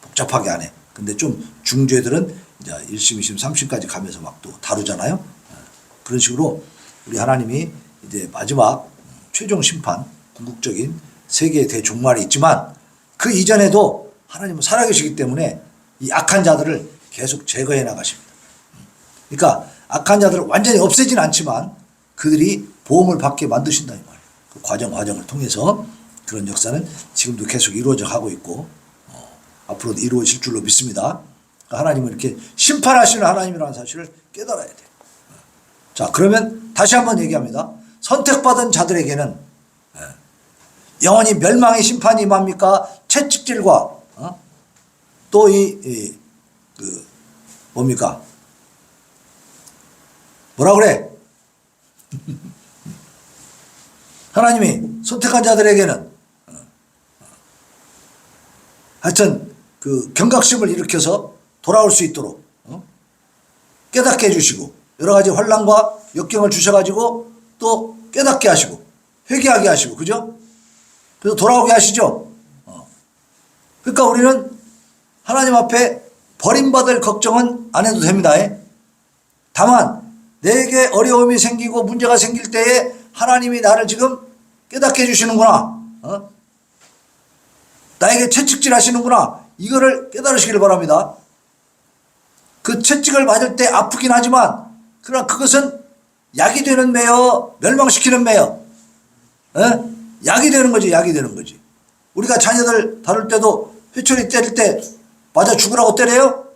복잡하게 안 해. 근데 좀 중죄들은 이제 1심, 2심, 3심까지 가면서 막 또 다루잖아요. 그런 식으로 우리 하나님이 이제 마지막 최종 심판, 궁극적인 세계의 대종말이 있지만 그 이전에도 하나님은 살아계시기 때문에 이 악한 자들을 계속 제거해 나가십니다. 그러니까 악한 자들을 완전히 없애진 않지만 그들이 보험을 받게 만드신다 이 말이에요. 그 과정을 통해서 그런 역사는 지금도 계속 이루어져 가고 있고 앞으로도 이루어질 줄로 믿습니다. 그러니까 하나님은 이렇게 심판하시는 하나님이라는 사실을 깨달아야 돼요. 자, 그러면 다시 한번 얘기합니다. 선택받은 자들에게는 영원히 멸망의 심판이 임합니까? 채찍질과 또 뭡니까? 뭐라 그래? 하나님이 선택한 자들에게는 하여튼 그 경각심을 일으켜서 돌아올 수 있도록 깨닫게 해주시고 여러 가지 환난과 역경을 주셔가지고 또 깨닫게 하시고 회개하게 하시고 그죠? 그래서 돌아오게 하시죠. 그러니까 우리는 하나님 앞에 버림받을 걱정은 안 해도 됩니다. 다만 내게 어려움이 생기고 문제가 생길 때에 하나님이 나를 지금 깨닫게 해주시는구나. 나에게 채찍질 하시는구나. 이거를 깨달으시길 바랍니다. 그 채찍을 맞을 때 아프긴 하지만 그러나 그것은 약이 되는 매여 멸망시키는 매여 약이 되는 거지. 약이 되는 거지. 우리가 자녀들 다룰 때도 회초리 때릴 때 맞아 죽으라고 때려요?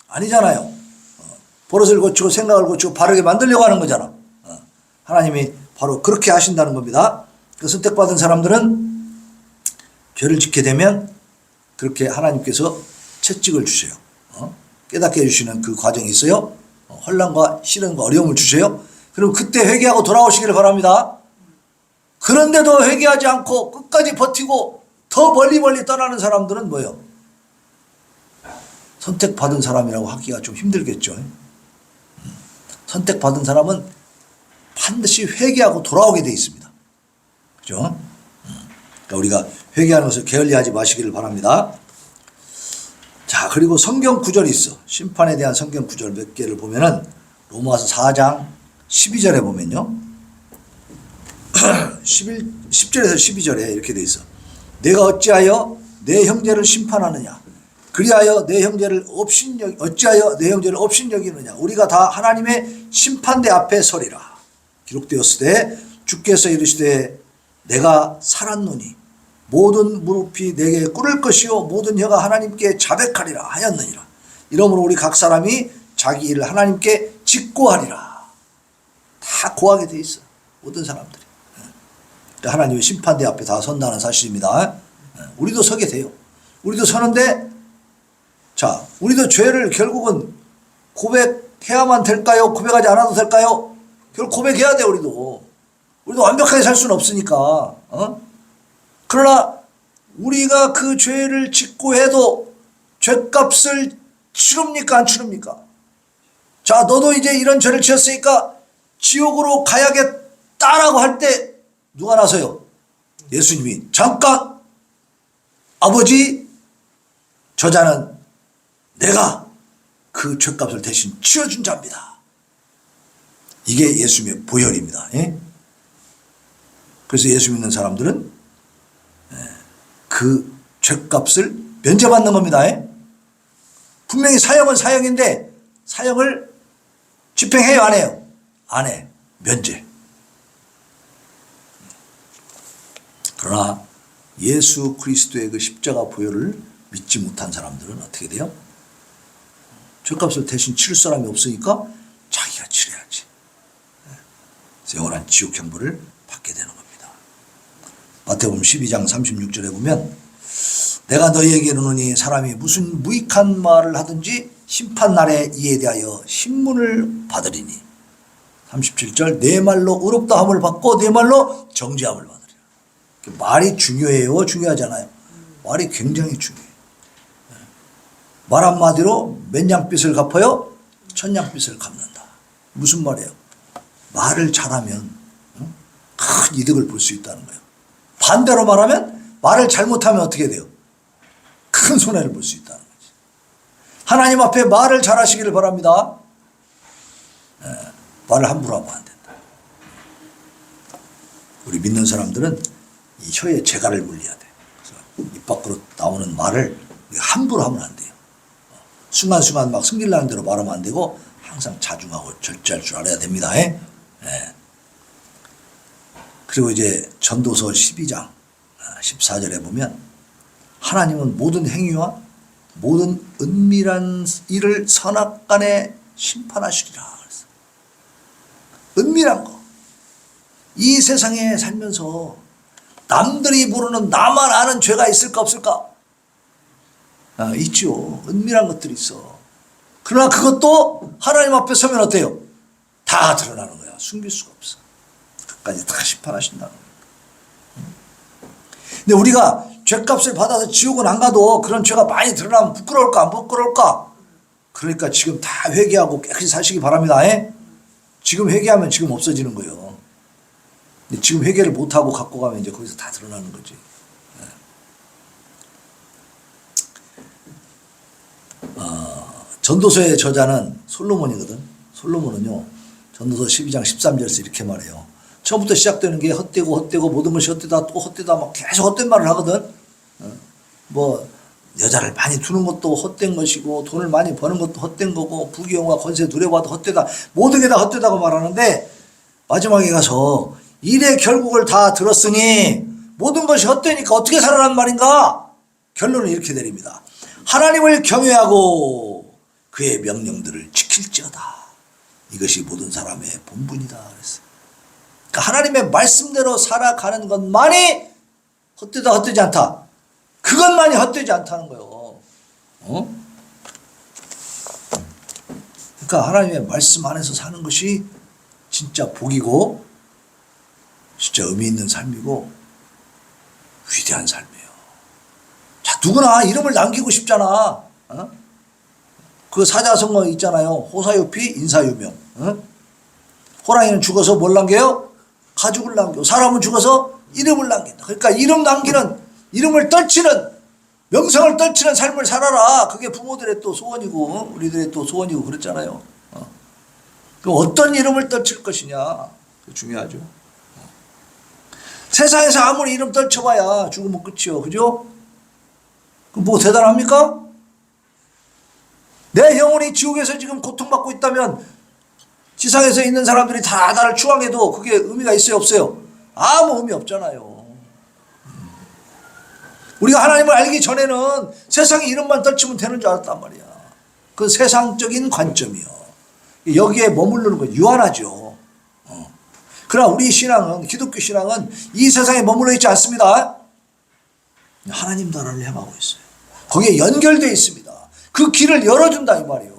아니잖아요. 버릇을 고치고 생각을 고치고 바르게 만들려고 하는 거잖아. 하나님이 바로 그렇게 하신다는 겁니다. 그 선택받은 사람들은 죄를 짓게 되면 그렇게 하나님께서 채찍을 주세요. 깨닫게 해주시는 그 과정이 있어요. 혼란과 시련과 어려움을 주세요. 그럼 그때 회개하고 돌아오시기를 바랍니다. 그런데도 회개하지 않고 끝까지 버티고 더 멀리 떠나는 사람들은 뭐예요? 선택받은 사람이라고 하기가 좀 힘들겠죠. 선택받은 사람은 반드시 회개하고 돌아오게 돼 있습니다. 그죠? 그러니까 우리가 회개하는 것을 게을리하지 마시기를 바랍니다. 자, 그리고 성경 구절이 있어. 심판에 대한 성경 구절 몇 개를 보면은 로마서 4장 12절에 보면요. 10절에서 12절에 이렇게 돼 있어. 내가 어찌하여 내 형제를 심판하느냐? 그리하여 내 형제를 어찌하여 내 형제를 업신여기느냐? 우리가 다 하나님의 심판대 앞에 서리라. 기록되었으되 주께서 이르시되 내가 살았노니 모든 무릎이 내게 꿇을 것이요 모든 혀가 하나님께 자백하리라 하였느니라. 이러므로 우리 각 사람이 자기 일을 하나님께 직고하리라. 다 고하게 돼 있어. 모든 사람들이. 하나님의 심판대 앞에 다 선다는 사실입니다. 우리도 서게 돼요. 우리도 서는데 자, 우리도 죄를 결국은 고백해야만 될까요? 고백하지 않아도 될까요? 결국 고백해야 돼. 우리도 완벽하게 살 수는 없으니까. 그러나 우리가 그 죄를 짓고 해도 죄값을 치릅니까? 안 치릅니까? 자, 너도 이제 이런 죄를 지었으니까 지옥으로 가야겠다라고 할 때 누가 나서요? 예수님이 잠깐 아버지 저자는 내가 그 죄값을 대신 치러준 자입니다. 이게 예수님의 보혈입니다. 그래서 예수 믿는 사람들은 그 죄값을 면제받는 겁니다. 분명히 사형은 사형인데 사형을 집행해요? 안 해요? 안 해. 면제. 그러나 예수 그리스도의 그 십자가 보혈을 믿지 못한 사람들은 어떻게 돼요? 죄값을 대신 치를 사람이 없으니까 자기가 치러야지. 영원한 지옥 형벌을 받게 되는 겁니다. 마태복음 12장 36절에 보면 내가 너희에게 이르노니 사람이 무슨 무익한 말을 하든지 심판날에 이에 대하여 신문을 받으리니 37절 내 말로 의롭다함을 받고 내 말로 정죄함을 받으리라. 말이 중요해요? 중요하잖아요. 말이 굉장히 중요해요. 말 한마디로 몇 양빛을 갚아요? 천 양빛을 갚는다. 무슨 말이에요? 말을 잘하면 큰 이득을 볼 수 있다는 거예요. 반대로 말하면 말을 잘못하면 어떻게 돼요? 큰 손해를 볼 수 있다는 거지. 하나님 앞에 말을 잘하시기를 바랍니다. 말을 함부로 하면 안 된다. 우리 믿는 사람들은 이 혀에 재갈을 물려야 돼. 그래서 입 밖으로 나오는 말을 함부로 하면 안 돼요. 순간순간 막 승질나는 대로 말하면 안 되고 항상 자중하고 절제할 줄 알아야 됩니다. 예? 그리고 이제 전도서 12장 14절에 보면 하나님은 모든 행위와 모든 은밀한 일을 선악간에 심판하시리라. 그랬어. 은밀한 거. 이 세상에 살면서 남들이 모르는 나만 아는 죄가 있을까 없을까? 있죠. 은밀한 것들이 있어. 그러나 그것도 하나님 앞에 서면 어때요? 다 드러나는 거야. 숨길 수가 없어. 끝까지 다 심판하신다는 거야. 근데 우리가 죄값을 받아서 지옥은 안 가도 그런 죄가 많이 드러나면 부끄러울까 안 부끄러울까? 그러니까 지금 다 회개하고 깨끗이 사시기 바랍니다. 지금 회개하면 지금 없어지는 거예요. 근데 지금 회개를 못하고 갖고 가면 이제 거기서 다 드러나는 거지. 전도서의 저자는 솔로몬이거든. 솔로몬은요, 전도서 12장 13절에서 이렇게 말해요. 처음부터 시작되는 게 헛되고 모든 것이 헛되다 또 헛되다 막 계속 헛된 말을 하거든. 뭐 여자를 많이 두는 것도 헛된 것이고 돈을 많이 버는 것도 헛된 거고 부귀영화 권세 두려워도 헛되다, 모든 게 다 헛되다고 말하는데 마지막에 가서 일의 결국을 다 들었으니 모든 것이 헛되니까 어떻게 살아란 말인가? 결론은 이렇게 내립니다. 하나님을 경외하고 그의 명령들을 지킬지어다. 이것이 모든 사람의 본분이다. 그랬어요. 그러니까 하나님의 말씀대로 살아가는 것만이 헛되다 헛되지 않다. 그것만이 헛되지 않다는 거예요. 그러니까 하나님의 말씀 안에서 사는 것이 진짜 복이고 진짜 의미 있는 삶이고 위대한 삶이에요. 자, 누구나 이름을 남기고 싶잖아. 그 사자성어 있잖아요. 호사유피 인사유명. 호랑이는 죽어서 뭘 남겨요? 가죽을 남겨. 사람은 죽어서 이름을 남긴다. 그러니까 이름 남기는, 이름을 떨치는, 명성을 떨치는 삶을 살아라. 그게 부모들의 또 소원이고 우리들의 또 소원이고 그랬잖아요. 그럼 어떤 이름을 떨칠 것이냐. 그게 중요하죠. 세상에서 아무리 이름 떨쳐봐야 죽으면 끝이요. 그죠? 그럼 뭐 대단합니까? 내 영혼이 지옥에서 지금 고통받고 있다면 지상에서 있는 사람들이 다 나를 추앙해도 그게 의미가 있어요 없어요? 아무 의미 없잖아요. 우리가 하나님을 알기 전에는 세상의 이름만 떨치면 되는 줄 알았단 말이야. 그 세상적인 관점이요. 여기에 머무르는 건 유한하죠. 그러나 우리 신앙은, 기독교 신앙은 이 세상에 머물러 있지 않습니다. 하나님 나라를 향하고 있어요. 거기에 연결되어 있습니다. 그 길을 열어준다 이 말이에요.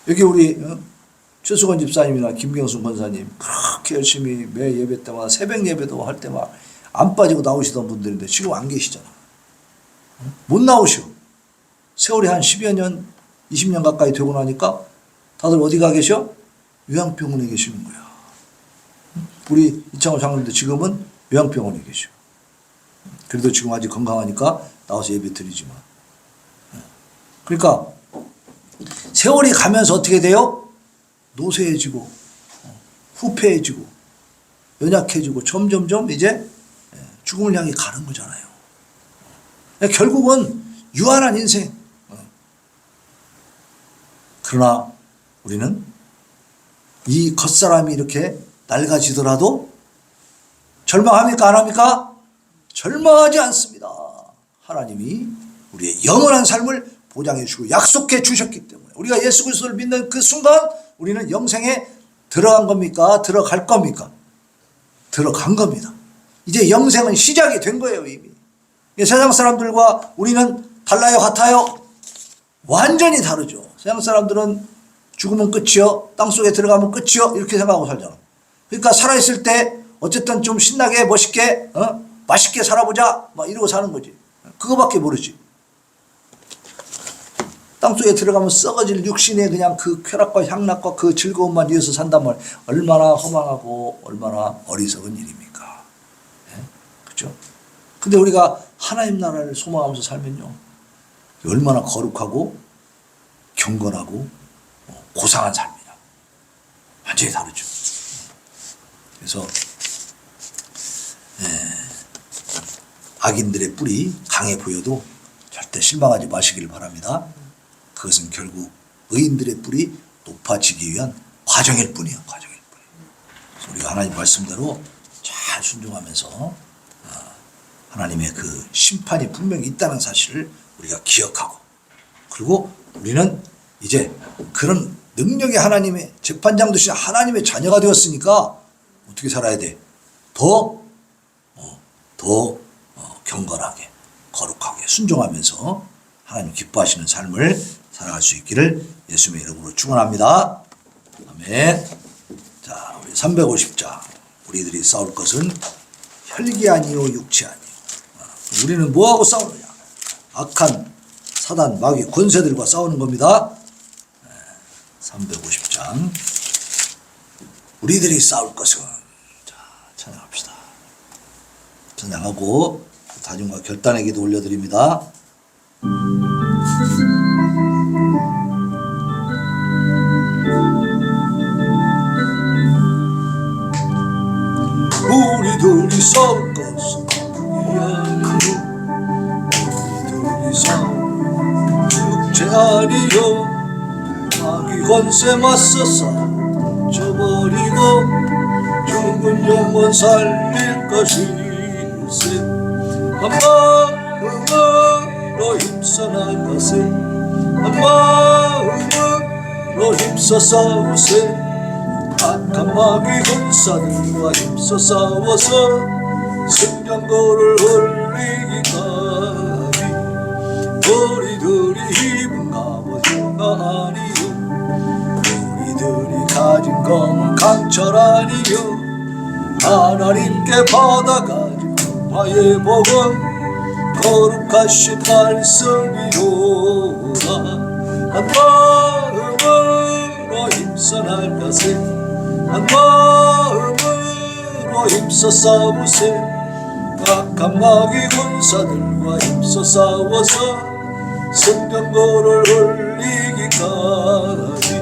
여기 우리 최수건 집사님이나 김경수 권사님 그렇게 열심히 매 예배 때마다 새벽 예배도 할 때마다 안 빠지고 나오시던 분들인데 지금 안 계시잖아. 못 나오셔. 세월이 한 10여 년 20년 가까이 되고 나니까 다들 어디 가 계셔? 요양병원에 계시는 거야. 우리 이창호 장로님도 지금은 요양병원에 계셔. 그래도 지금 아직 건강하니까 나와서 예배 드리지만. 그러니까 세월이 가면서 어떻게 돼요? 노쇠해지고 후패해지고 연약해지고 점점점 이제 죽음을 향해 가는 거잖아요. 결국은 유한한 인생. 그러나 우리는 이 겉사람이 이렇게 낡아지더라도 절망합니까? 안 합니까? 절망하지 않습니다. 하나님이 우리의 영원한 삶을 보장해 주시고 약속해 주셨기 때문에 우리가 예수 그리스도를 믿는 그 순간 우리는 영생에 들어간 겁니까? 들어갈 겁니까? 들어간 겁니다. 이제 영생은 시작이 된 거예요. 이미. 세상 사람들과 우리는 달라요? 같아요? 완전히 다르죠. 세상 사람들은 죽으면 끝이요, 땅속에 들어가면 끝이요 이렇게 생각하고 살잖아. 그러니까 살아있을 때 어쨌든 좀 신나게 멋있게 맛있게 살아보자 막 이러고 사는 거지. 그거밖에 모르지. 땅속에 들어가면 썩어질 육신의 그냥 그 쾌락과 향락과 그 즐거움만 위해서 산단 말이야. 얼마나 허망하고 얼마나 어리석은 일입니까? 그렇죠? 근데 우리가 하나님 나라를 소망하면서 살면요, 얼마나 거룩하고 경건하고 고상한 삶이냐, 완전히 다르죠. 그래서 악인들의 뿔이 강해 보여도 절대 실망하지 마시길 바랍니다. 그것은 결국 의인들의 뿔이 높아지기 위한 과정일 뿐이에요. 과정일 뿐이에요. 그래서 우리가 하나님 말씀대로 잘 순종하면서 하나님의 그 심판이 분명히 있다는 사실을 우리가 기억하고, 그리고 우리는 이제 그런 능력의 하나님의 재판장 되신 하나님의 자녀가 되었으니까 어떻게 살아야 돼? 더 경건하게, 거룩하게, 순종하면서 하나님 기뻐하시는 삶을 살아갈 수 있기를 예수님의 이름으로 축원합니다. 아멘. 자, 우리 350장. 우리들이 싸울 것은 혈기 아니요 육체 아니요. 우리는 뭐하고 싸우느냐? 악한 사단, 마귀, 권세들과 싸우는 겁니다. 350장. 우리들이 싸울 것은, 자, 찬양합시다. 찬양하고 다짐과 결단의 기도 올려드립니다. 우리들이 싸울 것은 우리들이 싸울 육체 아니요 마귀 권세 맞서 싸워버리고 죽은 영혼 살릴 것일세. 한 마음으로 힘써 나가세. 한 마음으로 힘써 싸우세. 악한 마귀 군사들과 힘써 싸워서 승전고를 흘리기까지. 우리들이 힘은 갑오가 아니요 우리들이 가진 건 강철 아니요 하나님께 받아가진 화의 복은 거룩하신 말씀이로다. 한 마음으로 힘써 나가세. 한 마음으로 힘써 싸우세. 악한 마귀 군사들과 힘써 싸워서 승전고를 흘리기까지.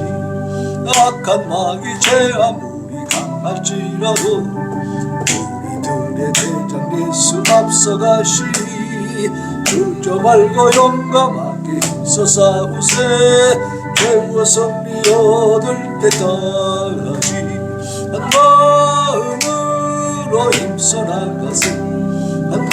악한 마귀 죄 아무리 강할지라도 우리들의 대장 예수 앞서가시니 주저 말고 용감하게 힘써 싸우세. 최후의 승리 얻을 때까지. 한 마음으로 힘써 나가세. 한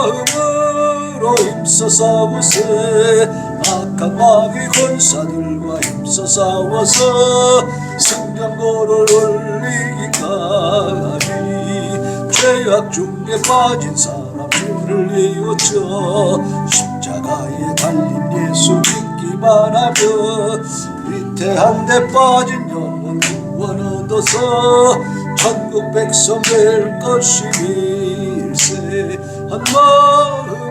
마음으로 힘써 싸우세. 악한 마귀 권사들과 힘써 싸워서 승전고를 올리기까지. 죄악 중에 빠진 사람들을 이웃쳐 십자가에 달린 예수 믿기만 하면 위태한 데 빠진 영혼 구원 얻어서 천국 백성 될 것이일세. 한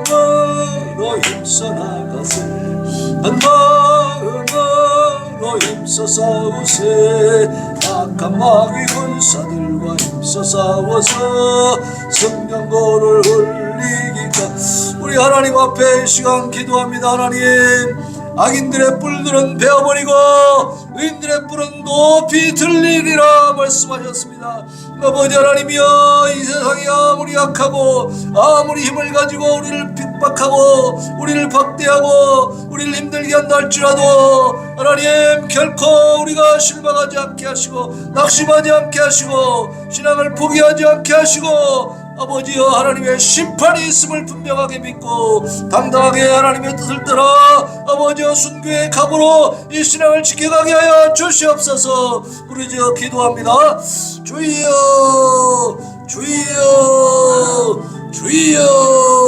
마음으로 힘써 나가세. 한 마음으로 힘써 싸우세. 악한 마귀 군사들과 힘써 싸워서 승전고를 올리기까. 우리 하나님 앞에 이 시간 기도합니다. 하나님, 악인들의 뿔들은 베어버리고 의인들의 뿔은 높이 들리리라 말씀하셨습니다. 아버지 하나님이여, 이 세상이 아무리 약하고 아무리 힘을 가지고 우리를 핍박하고 우리를 박대하고 우리를 힘들게 한다 할지라도 하나님, 결코 우리가 실망하지 않게 하시고 낙심하지 않게 하시고 신앙을 포기하지 않게 하시고 아버지여, 하나님의 심판이 있음을 분명하게 믿고 당당하게 하나님의 뜻을 따라 아버지여 순교의 각오로 이 신앙을 지켜가게 하여 주시옵소서. 우리 저 기도합니다. 주여, 주여, 주여.